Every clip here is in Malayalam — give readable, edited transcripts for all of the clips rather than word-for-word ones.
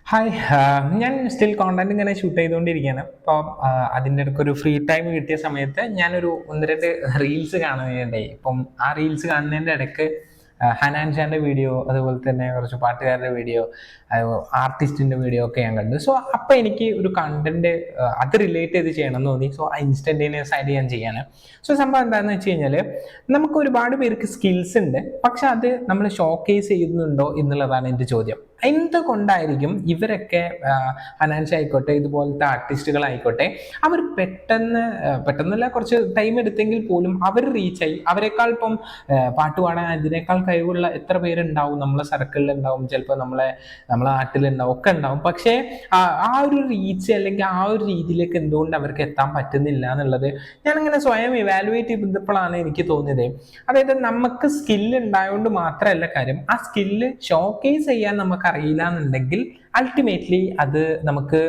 ഹായ്, ഞാൻ സ്റ്റിൽ കോണ്ടന്റ് ഇങ്ങനെ ഷൂട്ട് ചെയ്തുകൊണ്ടിരിക്കുകയാണ്. അപ്പോൾ അതിൻ്റെ ഇടയ്ക്ക് ഒരു ഫ്രീ ടൈം കിട്ടിയ സമയത്ത് ഞാനൊരു ഒന്ന് രണ്ട് റീൽസ് കാണുകയുണ്ടായി. ഇപ്പം ആ റീൽസ് കാണുന്നതിൻ്റെ ഇടയ്ക്ക് ഹനാൻ ഷാൻ്റെ വീഡിയോ, അതുപോലെ തന്നെ കുറച്ച് പാട്ടുകാരുടെ വീഡിയോ, ആർട്ടിസ്റ്റിൻ്റെ വീഡിയോ ഒക്കെ ഞാൻ കണ്ടു. സോ അപ്പോൾ എനിക്ക് ഒരു കണ്ടന്റ് അത് റിലേറ്റ് ചെയ്ത് ചെയ്യണം എന്ന് തോന്നി. സോ ആ ഇൻസ്റ്റൻറ്റേനിയസ് ആയിട്ട് ഞാൻ ചെയ്യാണ്. സോ സംഭവം എന്താണെന്ന് വെച്ച് കഴിഞ്ഞാൽ, നമുക്ക് ഒരുപാട് പേർക്ക് സ്കിൽസ് ഉണ്ട്, പക്ഷെ അത് നമ്മൾ ഷോക്കേസ് ചെയ്യുന്നുണ്ടോ എന്നുള്ളതാണ് എൻ്റെ ചോദ്യം. എന്തുകൊണ്ടായിരിക്കും ഇവരൊക്കെ ഹനാൻഷ ആയിക്കോട്ടെ, ഇതുപോലത്തെ ആർട്ടിസ്റ്റുകളായിക്കോട്ടെ, അവർ പെട്ടെന്നല്ല, കുറച്ച് ടൈം എടുത്തെങ്കിൽ പോലും അവർ റീച്ചായി. അവരെക്കാൾ ഇപ്പം പാട്ട് പാടാൻ അതിനേക്കാൾ കഴിവുള്ള എത്ര പേരുണ്ടാവും നമ്മളെ സർക്കിളിൽ ഉണ്ടാവും, ചിലപ്പോൾ നമ്മളെ നാട്ടിലുണ്ടാവും, ഒക്കെ ഉണ്ടാവും. പക്ഷേ ആ ഒരു റീച്ച് അല്ലെങ്കിൽ ആ ഒരു രീതിയിലേക്ക് എന്തുകൊണ്ട് അവർക്ക് എത്താൻ പറ്റുന്നില്ല എന്നുള്ളത് ഞാനിങ്ങനെ സ്വയം ഇവാലുവേറ്റ് ചെയ്തപ്പോഴാണ് എനിക്ക് തോന്നിയത്. അതായത് നമുക്ക് സ്കില്ല് ഉണ്ടായതുകൊണ്ട് മാത്രമല്ല കാര്യം, ആ സ്കില്ല് ഷോക്കേസ് ചെയ്യാൻ നമുക്ക് അറിയില്ല എന്നുണ്ടെങ്കിൽ അൾട്ടിമേറ്റ്ലി അത് നമുക്ക്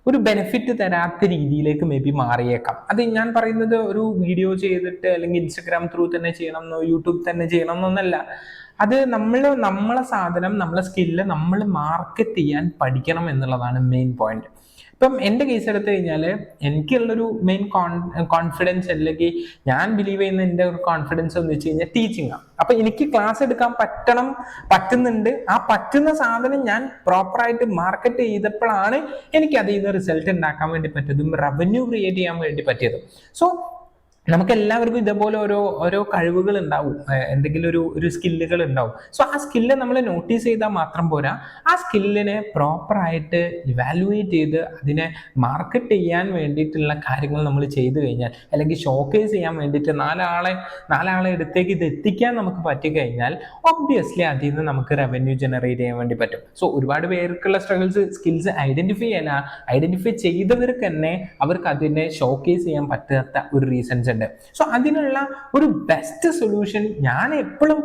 ഒരു ബെനിഫിറ്റ് തരാത്ത രീതിയിലേക്ക് മേ ബി മാറിയേക്കാം. അത് ഞാൻ പറയുന്നത് ഒരു വീഡിയോ ചെയ്തിട്ട് അല്ലെങ്കിൽ ഇൻസ്റ്റഗ്രാം ത്രൂ തന്നെ ചെയ്യണം എന്നോ യൂട്യൂബ് തന്നെ ചെയ്യണം എന്നൊന്നല്ല. അത് നമ്മളെ സാധനം, നമ്മളെ സ്കില്ല് നമ്മൾ മാർക്കറ്റ് ചെയ്യാൻ പഠിക്കണം എന്നുള്ളതാണ് മെയിൻ പോയിന്റ്. ഇപ്പം എൻ്റെ കേസ് എടുത്തു കഴിഞ്ഞാൽ, എനിക്കുള്ളൊരു മെയിൻ കോൺഫിഡൻസ് അല്ലെങ്കിൽ ഞാൻ ബിലീവ് ചെയ്യുന്ന എൻ്റെ ഒരു കോൺഫിഡൻസ് എന്ന് വെച്ച് കഴിഞ്ഞാൽ ടീച്ചിങ് ആണ്. അപ്പൊ എനിക്ക് ക്ലാസ് എടുക്കാൻ പറ്റുന്നുണ്ട്. ആ പറ്റുന്ന സാധനം ഞാൻ പ്രോപ്പറായിട്ട് മാർക്കറ്റ് ചെയ്തപ്പോഴാണ് എനിക്ക് അതിൽ നിന്ന് റിസൾട്ട് ഉണ്ടാക്കാൻ വേണ്ടി പറ്റിയതും റവന്യൂ ക്രിയേറ്റ് ചെയ്യാൻ വേണ്ടി പറ്റിയതും. സോ നമുക്ക് എല്ലാവർക്കും ഇതേപോലെ ഓരോ കഴിവുകൾ ഉണ്ടാവും, എന്തെങ്കിലും ഒരു സ്കില്ലുകൾ ഉണ്ടാവും. സോ ആ സ്കില്ല് നമ്മൾ നോട്ടീസ് ചെയ്താൽ മാത്രം പോരാ, ആ സ്കില്ലിനെ പ്രോപ്പറായിട്ട് ഇവാലുവേറ്റ് ചെയ്ത് അതിനെ മാർക്കറ്റ് ചെയ്യാൻ വേണ്ടിയിട്ടുള്ള കാര്യങ്ങൾ നമ്മൾ ചെയ്തു കഴിഞ്ഞാൽ, അല്ലെങ്കിൽ ഷോക്കേസ് ചെയ്യാൻ വേണ്ടിയിട്ട് നാലാളെ അടുത്തേക്ക് ഇത് എത്തിക്കാൻ നമുക്ക് പറ്റിക്കഴിഞ്ഞാൽ ഒബ്വിയസ്ലി അതിൽ നിന്ന് നമുക്ക് റവന്യൂ ജനറേറ്റ് ചെയ്യാൻ വേണ്ടി പറ്റും. സോ ഒരുപാട് പേർക്കുള്ള സ്കിൽസ് ഐഡന്റിഫൈ ചെയ്തവർക്ക് തന്നെ അവർക്ക് അതിനെ ഷോക്കേസ് ചെയ്യാൻ പറ്റാത്ത ഒരു റീസൺസ് ഉണ്ട്. സോ അതിനുള്ള ഒരു ബെസ്റ്റ് സൊല്യൂഷൻ, ഞാൻ എപ്പോഴും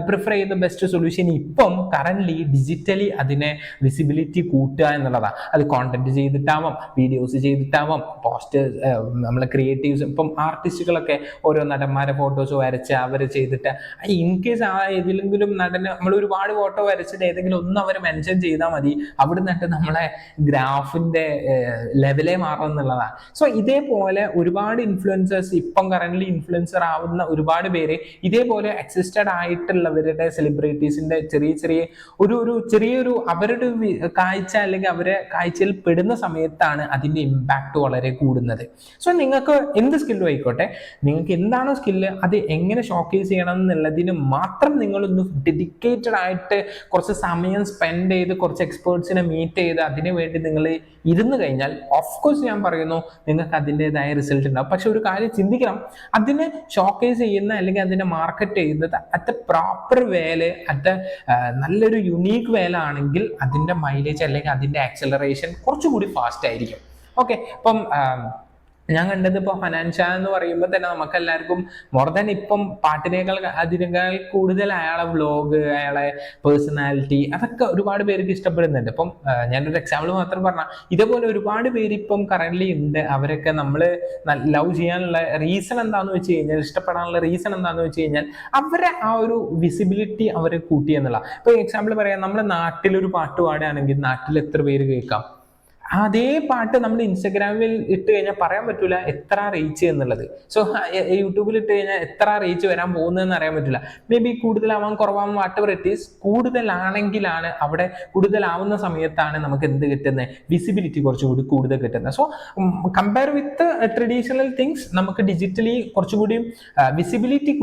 പ്രിഫർ ചെയ്യുന്ന ബെസ്റ്റ് സൊല്യൂഷൻ ഇപ്പം കറന്റ്ലി ഡിജിറ്റലി അതിനെ വിസിബിലിറ്റി കൂട്ടുക എന്നുള്ളതാണ്. അത് കോണ്ടന്റ് ചെയ്തിട്ടാവാം, വീഡിയോസ് ചെയ്തിട്ടാവാം, പോസ്റ്റേഴ്സ്, നമ്മളെ ക്രിയേറ്റീവ്സ്, ഇപ്പം ആർട്ടിസ്റ്റുകളൊക്കെ ഓരോ നടന്മാരെ ഫോട്ടോസ് വരച്ച് അവർ ചെയ്തിട്ട്, ഇൻ കേസ് ആ ഏതെങ്കിലും നടന് നമ്മൾ ഒരുപാട് ഫോട്ടോ വരച്ചിട്ട് ഏതെങ്കിലും ഒന്ന് അവർ മെൻഷൻ ചെയ്താൽ മതി, അവിടെ നിന്നിട്ട് നമ്മളെ ഗ്രാഫിന്റെ ലെവലേ മാറും എന്നുള്ളതാണ്. സോ ഇതേപോലെ ഒരുപാട് ഇൻഫ്ലുവൻസേഴ്സ്, ഇപ്പം കറന്റ്ലി ഇൻഫ്ലുവൻസർ ആവുന്ന ഒരുപാട് പേര് ഇതേപോലെ എക്സിസ്റ്റഡ് ആയിട്ടുള്ളവരുടെ സെലിബ്രിറ്റീസിന്റെ ചെറിയൊരു അവരുടെ കാഴ്ച അല്ലെങ്കിൽ അവരെ കാഴ്ചയിൽ പെടുന്ന സമയത്താണ് അതിന്റെ ഇമ്പാക്ട് വളരെ കൂടുന്നത്. സോ നിങ്ങൾക്ക് എന്ത് സ്കില്ലും ആയിക്കോട്ടെ, നിങ്ങൾക്ക് എന്താണോ സ്കില്ല് അത് എങ്ങനെ ഷോക്കേസ് ചെയ്യണം എന്നുള്ളതിന് മാത്രം നിങ്ങളൊന്ന് ഡെഡിക്കേറ്റഡ് ആയിട്ട് കുറച്ച് സമയം സ്പെൻഡ് ചെയ്ത് കുറച്ച് എക്സ്പേർട്സിനെ മീറ്റ് ചെയ്ത് അതിനു വേണ്ടി നിങ്ങൾ ഇരുന്ന് കഴിഞ്ഞാൽ ഓഫ്കോഴ്സ് ഞാൻ പറയുന്നു നിങ്ങൾക്ക് അതിൻ്റെതായ റിസൾട്ട് ഉണ്ടാവും. പക്ഷെ ഒരു കാര്യം ചിന്തിക്കണം, അതിനെ ഷോക്കേസ് ചെയ്യുന്ന അല്ലെങ്കിൽ അതിനെ മാർക്കറ്റ് ചെയ്യുന്നത് അറ്റ് പ്രോപ്പർ വേല്, നല്ലൊരു യുണീക്ക് വേല ആണെങ്കിൽ അതിൻ്റെ മൈലേജ് അല്ലെങ്കിൽ അതിൻ്റെ ആക്സലറേഷൻ കുറച്ചുകൂടി ഫാസ്റ്റ് ആയിരിക്കും. ഓക്കെ, ഇപ്പം ഞാൻ കണ്ടത് ഇപ്പോൾ ഹനാൻഷ എന്ന് പറയുമ്പോൾ തന്നെ നമുക്ക് എല്ലാവർക്കും മോർ ദാൻ ഇപ്പം അതിനേക്കാൾ കൂടുതൽ അയാളെ വ്ലോഗ്, അയാളെ പേഴ്സണാലിറ്റി, അതൊക്കെ ഒരുപാട് പേർക്ക് ഇഷ്ടപ്പെടുന്നുണ്ട്. ഇപ്പം ഞാനൊരു എക്സാമ്പിൾ മാത്രം പറഞ്ഞാൽ, ഇതേപോലെ ഒരുപാട് പേര് ഇപ്പം കറന്റ്ലി ഉണ്ട്. അവരൊക്കെ നമ്മൾ ലവ് ചെയ്യാനുള്ള റീസൺ എന്താണെന്ന് വെച്ച് കഴിഞ്ഞാൽ, ഇഷ്ടപ്പെടാനുള്ള റീസൺ എന്താണെന്ന് വെച്ച് കഴിഞ്ഞാൽ, അവരെ ആ ഒരു വിസിബിലിറ്റി അവരെ കൂട്ടി എന്നുള്ള. ഇപ്പൊ എക്സാമ്പിൾ പറയാം, നമ്മുടെ നാട്ടിലൊരു പാട്ട് പാടുകയാണെങ്കിൽ നാട്ടിൽ എത്ര പേര് കേൾക്കാം? അതേ പാട്ട് നമ്മൾ ഇൻസ്റ്റഗ്രാമിൽ ഇട്ട് കഴിഞ്ഞാൽ പറയാൻ പറ്റൂല എത്ര റീച്ച് എന്നുള്ളത്. സോ യൂട്യൂബിൽ ഇട്ട് കഴിഞ്ഞാൽ എത്ര റീച്ച് വരാൻ പോകുന്നതെന്ന് അറിയാൻ പറ്റില്ല. മേ ബി കൂടുതലാവാൻ കുറവാൻ വാട്ടവർ ഇറ്റ് ഈസ്, കൂടുതലാണെങ്കിലാണ് അവിടെ കൂടുതലാവുന്ന സമയത്താണ് നമുക്ക് എന്ത് കിട്ടുന്നത്, വിസിബിലിറ്റി കുറച്ചുകൂടി കൂടുതൽ കിട്ടുന്നത്. So compare with traditional things, നമുക്ക് ഡിജിറ്റലി കുറച്ചുകൂടി വിസിബിലിറ്റി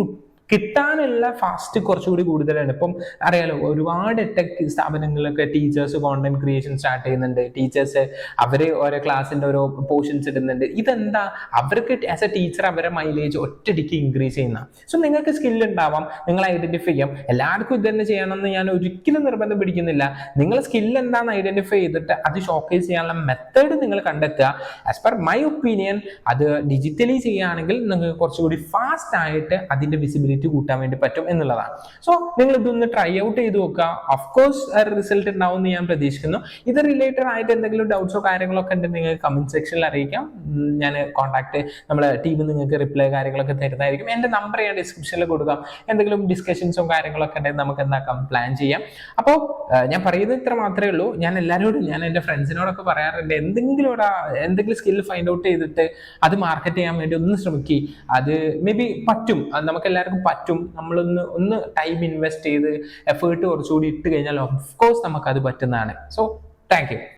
കിട്ടാനുള്ള ഫാസ്റ്റ് കുറച്ചുകൂടി കൂടുതലാണ്. ഇപ്പം അറിയാലോ, ഒരുപാട് ടെക് സ്ഥാപനങ്ങളിലൊക്കെ ടീച്ചേഴ്സ് കോണ്ടന്റ് ക്രിയേഷൻ സ്റ്റാർട്ട് ചെയ്യുന്നുണ്ട്. ടീച്ചേഴ്സ് അവർ ഓരോ ക്ലാസ്സിന്റെ ഓരോ പോർഷൻസ് ഇടുന്നുണ്ട്. ഇതെന്താ, അവർക്ക് ആസ് എ ടീച്ചർ അവരെ മൈലേജ് ഒറ്റയടിക്ക് ഇൻക്രീസ് ചെയ്യുന്ന. സോ നിങ്ങൾക്ക് സ്കിൽ ഉണ്ടാവാം, നിങ്ങൾ ഐഡന്റിഫൈ ചെയ്യാം. എല്ലാവർക്കും ഇത് തന്നെ ചെയ്യണമെന്ന് ഞാൻ ഒരിക്കലും നിർബന്ധം പിടിക്കുന്നില്ല. നിങ്ങൾ സ്കിൽ എന്താണെന്ന് ഐഡന്റിഫൈ ചെയ്തിട്ട് അത് ഷോക്കേസ് ചെയ്യാനുള്ള മെത്തേഡ് നിങ്ങൾ കണ്ടെത്തുക. ആസ് പെർ മൈ ഒപ്പീനിയൻ, അത് ഡിജിറ്റലി ചെയ്യുകയാണെങ്കിൽ നിങ്ങൾക്ക് കുറച്ചുകൂടി ഫാസ്റ്റ് ആയിട്ട് അതിന്റെ വിസിബിലിറ്റി വിസിബിലിറ്റി കൂട്ടാൻ വേണ്ടി പറ്റും എന്നുള്ളതാണ്. സോ നിങ്ങൾ ഇതൊന്ന് ട്രൈ ഔട്ട് ചെയ്ത് നോക്കുക. ഓഫ്കോഴ്സ് റിസൾട്ട് ഉണ്ടാവും എന്ന് ഞാൻ പ്രതീക്ഷിക്കുന്നു. ഇത് റിലേറ്റഡ് ആയിട്ട് എന്തെങ്കിലും ഡൗട്ട്സോ കാര്യങ്ങളൊക്കെ ഉണ്ടെങ്കിൽ നിങ്ങൾക്ക് കമന്റ് സെക്ഷനിൽ അറിയിക്കാം. ഞാൻ കോൺടാക്ട് നമ്മളെ ടീം നിങ്ങൾക്ക് റിപ്ലൈ കാര്യങ്ങളൊക്കെ തരുന്നതായിരിക്കും. എൻ്റെ നമ്പർ ഞാൻ ഡിസ്ക്രിപ്ഷനിൽ കൊടുക്കാം. എന്തെങ്കിലും ഡിസ്കഷൻസും കാര്യങ്ങളൊക്കെ ഉണ്ടെങ്കിൽ നമുക്ക് എന്താക്കാം, പ്ലാൻ ചെയ്യാം. അപ്പോൾ ഞാൻ പറയുന്നത് ഇത്ര മാത്രമേ ഉള്ളൂ. ഞാൻ എല്ലാവരോടും, ഞാൻ എൻ്റെ ഫ്രണ്ട്സിനോടൊക്കെ പറയാറുണ്ട്, എന്തെങ്കിലും സ്കിൽ ഫൈൻഡ് ഔട്ട് ചെയ്തിട്ട് അത് മാർക്കറ്റ് ചെയ്യാൻ വേണ്ടി ഒന്ന് ശ്രമിക്കുക. അത് മേ ബി പറ്റും, നമുക്ക് എല്ലാവർക്കും പറ്റും. നമ്മളൊന്ന് ടൈം ഇൻവെസ്റ്റ് ചെയ്ത് എഫേർട്ട് കുറച്ചുകൂടി ഇട്ട് കഴിഞ്ഞാൽ ഓഫ് കോഴ്സ് നമുക്ക് അത് പറ്റുന്നതാണ്. So thank you.